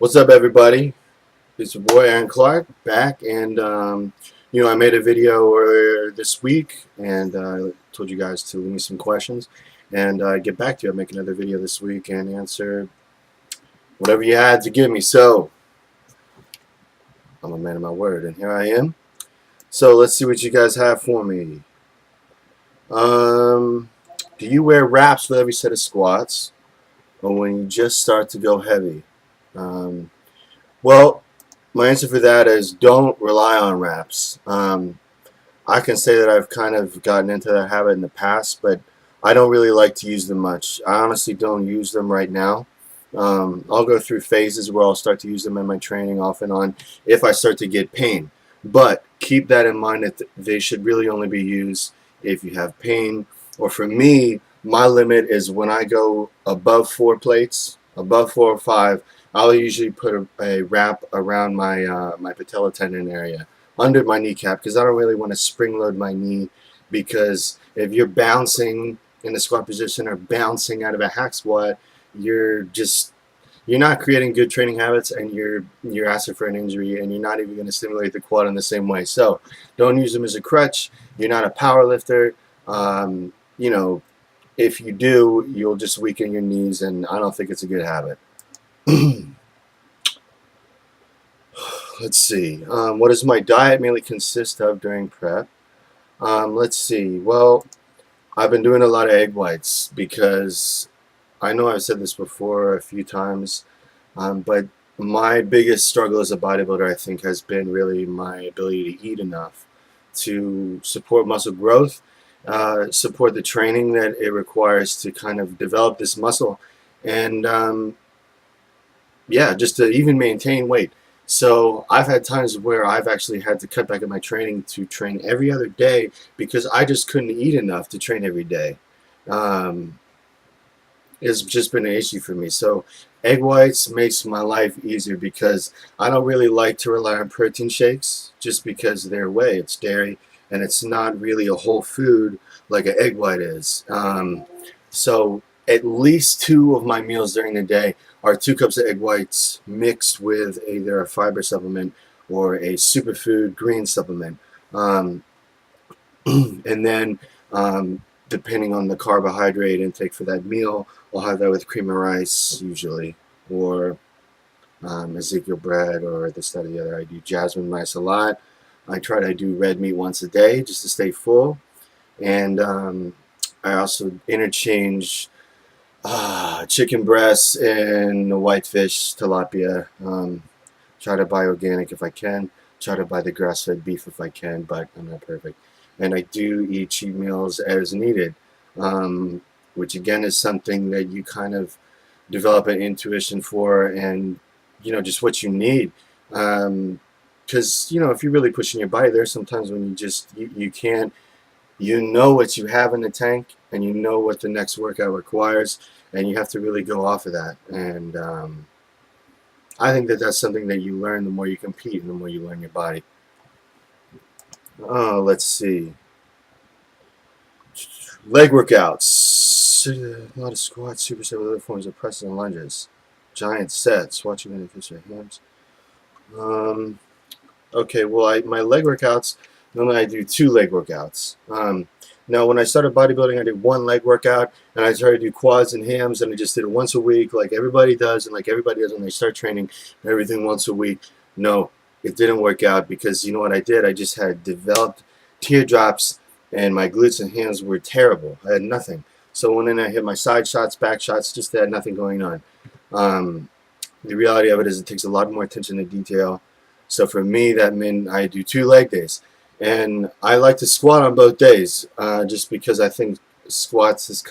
What's up, everybody? It's your boy Aaron Clark back, and I made a video earlier this week, and I told you guys to leave me some questions, and get back to you. I'll make another video this week and answer whatever you had to give me. So I'm a man of my word, and here I am. So let's see what you guys have for me. Um, do you wear wraps with every set of squats, or when you just start to go heavy? Um, well, my answer for that is don't rely on wraps. I can say that I've kind of gotten into that habit in the past, but I don't really like to use them much. I honestly don't use them right now. I'll go through phases where I'll start to use them in my training off and on if I start to get pain. But keep that in mind that they should really only be used if you have pain. Or for me, my limit is when I go above 4 plates, above 4 or 5, I'll usually put a wrap around my patella tendon area under my kneecap because I don't really want to spring load my knee, because if you're bouncing in the squat position or bouncing out of a hack squat, you're just you're not creating good training habits, and you're asking for an injury, and you're not even going to stimulate the quad in the same way. So don't use them as a crutch. You're not a power lifter. Um, you know, if you do, you'll just weaken your knees, and I don't think it's a good habit. Let's see. What does my diet mainly consist of during prep? Let's see. Well, I've been doing a lot of egg whites because I know I've said this before a few times, but my biggest struggle as a bodybuilder, I think, has been really my ability to eat enough to support muscle growth, support the training that it requires to kind of develop this muscle, and yeah, just to even maintain weight. So I've had times where I've actually had to cut back on my training to train every other day because I just couldn't eat enough to train every day. Um, it's just been an issue for me. So egg whites makes my life easier because I don't really like to rely on protein shakes just because of their way. It's dairy, and it's not really a whole food like an egg white is. So at least 2 of my meals during the day are 2 cups of egg whites mixed with either a fiber supplement or a superfood green supplement. Um, and then depending on the carbohydrate intake for that meal, I'll have that with cream of rice usually, or Ezekiel bread, or this, that, or the other. I do jasmine rice a lot. I try to do red meat once a day just to stay full. And I also interchange chicken breasts and whitefish, tilapia. Try to buy organic if I can. Try to buy the grass-fed beef if I can, but I'm not perfect. And I do eat cheat meals as needed, which again is something that you kind of develop an intuition for, and just what you need. Because if you're really pushing your body, there's sometimes when you can't. You know what you have in the tank, and you know what the next workout requires, and you have to really go off of that. And I think that that's something that you learn the more you compete and the more you learn your body. Oh, let's see. Leg workouts. A lot of squats, superset with other forms of presses and lunges. Giant sets. Watching in the kitchen hands. Okay, well, my leg workouts, normally I do 2 leg workouts. Now, when I started bodybuilding, I did 1 leg workout, and I started to do quads and hams, and I just did it once a week like everybody does, and like everybody does when they start training, everything once a week. No, it didn't work out because you know what I did? I just had developed teardrops, and my glutes and hams were terrible. I had nothing. So when I hit my side shots, back shots, just had nothing going on. The reality of it is it takes a lot more attention to detail. So for me, that meant I do 2 leg days. And I like to squat on both days, just because I think squats is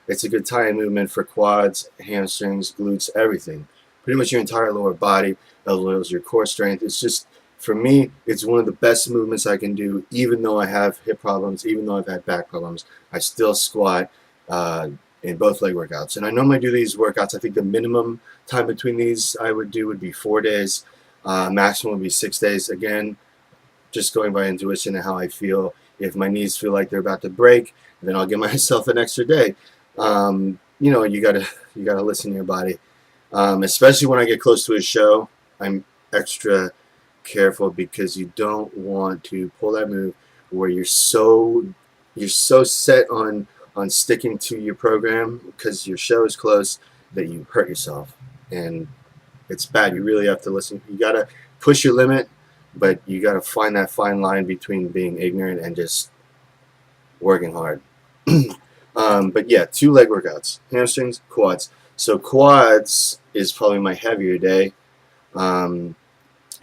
it's a good tie-in movement for quads, hamstrings, glutes, everything. Pretty much your entire lower body, as well as your core strength. It's just, for me, it's one of the best movements I can do, even though I have hip problems, even though I've had back problems. I still squat in both leg workouts. And I normally do these workouts, I think the minimum time between these I would do would be 4 days. Maximum would be 6 days. Again, just going by intuition and how I feel. If my knees feel like they're about to break, then I'll give myself an extra day. You gotta listen to your body. Especially when I get close to a show, I'm extra careful because you don't want to pull that move where you're so set on sticking to your program because your show is close that you hurt yourself, and it's bad. You really have to listen. You gotta push your limit, but you gotta find that fine line between being ignorant and just working hard. But yeah, 2 leg workouts: hamstrings, quads. So quads is probably my heavier day. Um,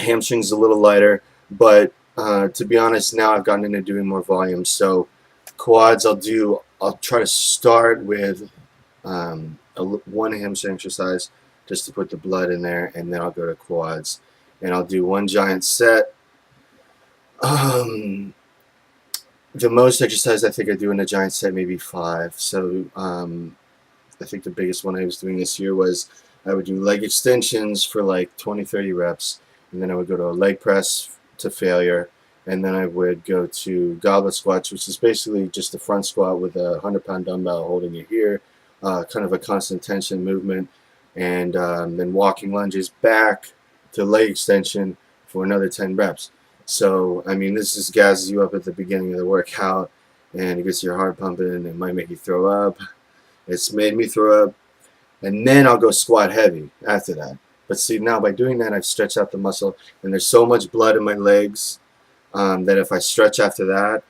Hamstrings a little lighter, but to be honest, now I've gotten into doing more volume. So quads, I'll try to start with one hamstring exercise just to put the blood in there, and then I'll go to quads, and I'll do one giant set. Um, the most exercise I think I do in a giant set maybe 5. So I think the biggest one I was doing this year was I would do leg extensions for like 20-30 reps, and then I would go to a leg press to failure, and then I would go to goblet squats, which is basically just a front squat with a 100-pound dumbbell holding it here, kind of a constant tension movement, and then walking lunges back to leg extension for another 10 reps. So, I mean, this just gases you up at the beginning of the workout, and it gets your heart pumping, and it might make you throw up. It's made me throw up, and then I'll go squat heavy after that. But see, now by doing that, I've stretched out the muscle, and there's so much blood in my legs that if I stretch after that,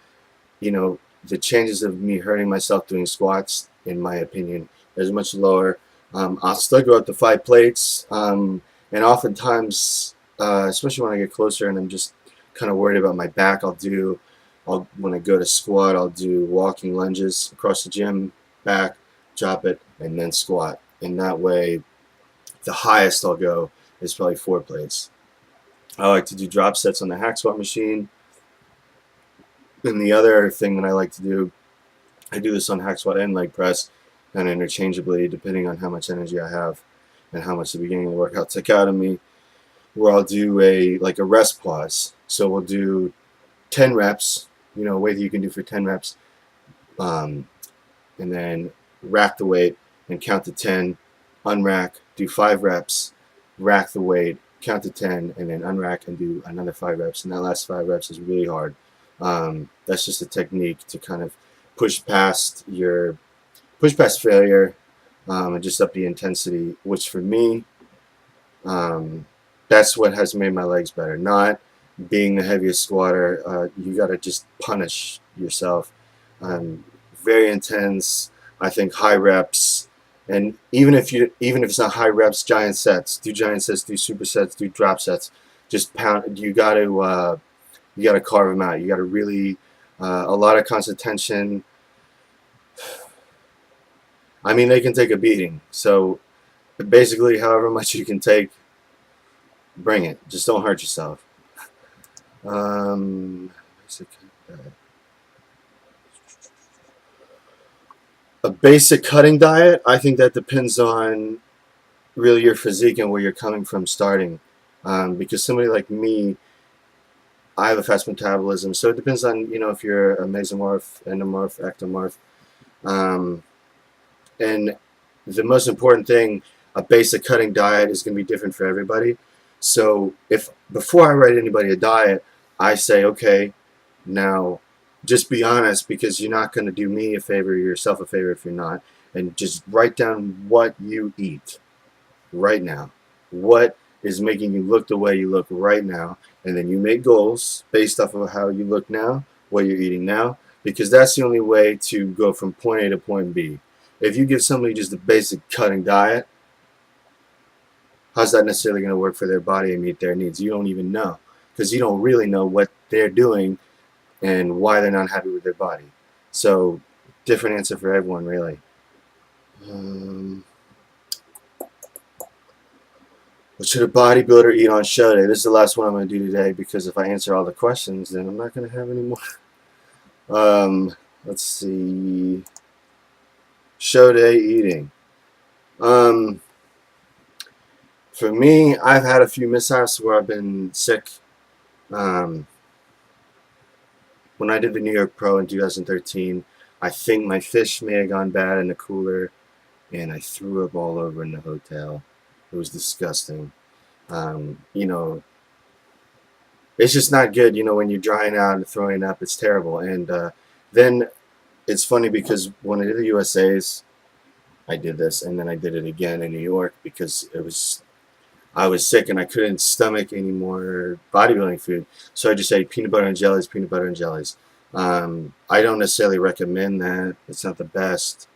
the chances of me hurting myself doing squats, in my opinion, is much lower. I'll still go up to 5 plates, and oftentimes, especially when I get closer and I'm just kind of worried about my back, when I go to squat, I'll do walking lunges across the gym, back, drop it, and then squat. And that way, the highest I'll go is probably 4 plates. I like to do drop sets on the hack squat machine. And the other thing that I like to do, I do this on hack squat and leg press, and interchangeably, depending on how much energy I have and how much the beginning of the workout took out of me, where I'll do a rest pause. So we'll do 10 reps, weight that you can do for 10 reps, and then rack the weight and count to 10, unrack, do 5 reps, rack the weight, count to 10, and then unrack and do another 5 reps. And that last 5 reps is really hard. That's just a technique to kind of push past failure, and just up the intensity, which for me, that's what has made my legs better. Not being the heaviest squatter. You got to just punish yourself. Very intense. I think high reps, and even if it's not high reps, giant sets. Do giant sets. Do supersets. Do drop sets. Just pound. You got to carve them out. You got to really a lot of constant tension. I mean, they can take a beating. So basically, however much you can take, bring it. Just don't hurt yourself. A basic cutting diet, I think that depends on really your physique and where you're coming from starting. Because somebody like me, I have a fast metabolism, so it depends on if you're a mesomorph, endomorph, ectomorph. And the most important thing, a basic cutting diet is going to be different for everybody. So if before I write anybody a diet, I say, okay, now just be honest, because you're not going to do me a favor or yourself a favor if you're not, and just write down what you eat right now. What is making you look the way you look right now, and then you make goals based off of how you look now, what you're eating now, because that's the only way to go from point A to point B. If you give somebody just a basic cutting diet, how's that necessarily going to work for their body and meet their needs? You don't even know, because you don't really know what they're doing and why they're not happy with their body. So, different answer for everyone, really. What should a bodybuilder eat on show day? This is the last one I'm going to do today, because if I answer all the questions, then I'm not going to have any more. Let's see. Show day eating. For me, I've had a few mishaps where I've been sick. When I did the New York Pro in 2013, I think my fish may have gone bad in the cooler, and I threw up all over in the hotel. It was disgusting. You know, it's just not good. You know, when you're drying out and throwing up, it's terrible. And then it's funny because when I did the USA's, I did this, and then I did it again in New York because I was sick and I couldn't stomach any more bodybuilding food. So I just ate peanut butter and jellies, peanut butter and jellies. I don't necessarily recommend that. It's not the best.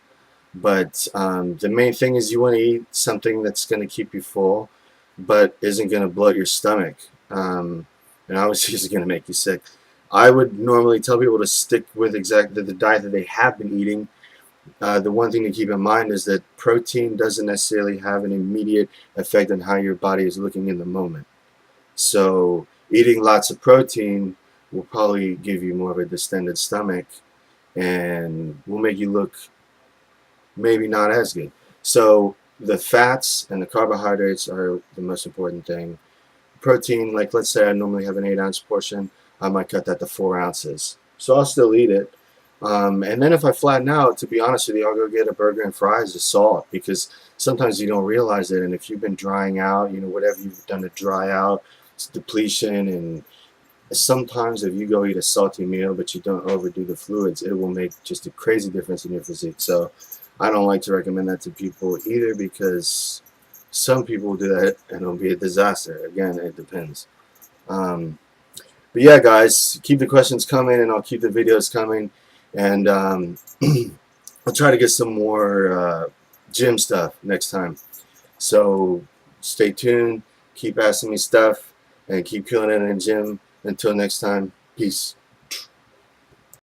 But the main thing is you want to eat something that's going to keep you full, but isn't going to bloat your stomach. And obviously is going to make you sick. I would normally tell people to stick with exactly the diet that they have been eating. The one thing to keep in mind is that protein doesn't necessarily have an immediate effect on how your body is looking in the moment. So eating lots of protein will probably give you more of a distended stomach and will make you look maybe not as good. So the fats and the carbohydrates are the most important thing. Protein, like let's say I normally have an 8-ounce portion, I might cut that to 4 ounces. So I'll still eat it. And then if I flatten out, to be honest with you, I'll go get a burger and fries with salt because sometimes you don't realize it. And if you've been drying out, you know, whatever you've done to dry out, it's depletion. And sometimes if you go eat a salty meal but you don't overdo the fluids, it will make just a crazy difference in your physique. So I don't like to recommend that to people either because some people do that and it'll be a disaster. Again, it depends. But yeah, guys, keep the questions coming and I'll keep the videos coming. And I'll try to get some more gym stuff next time. So stay tuned, keep asking me stuff, and keep killing it in the gym. Until next time, peace.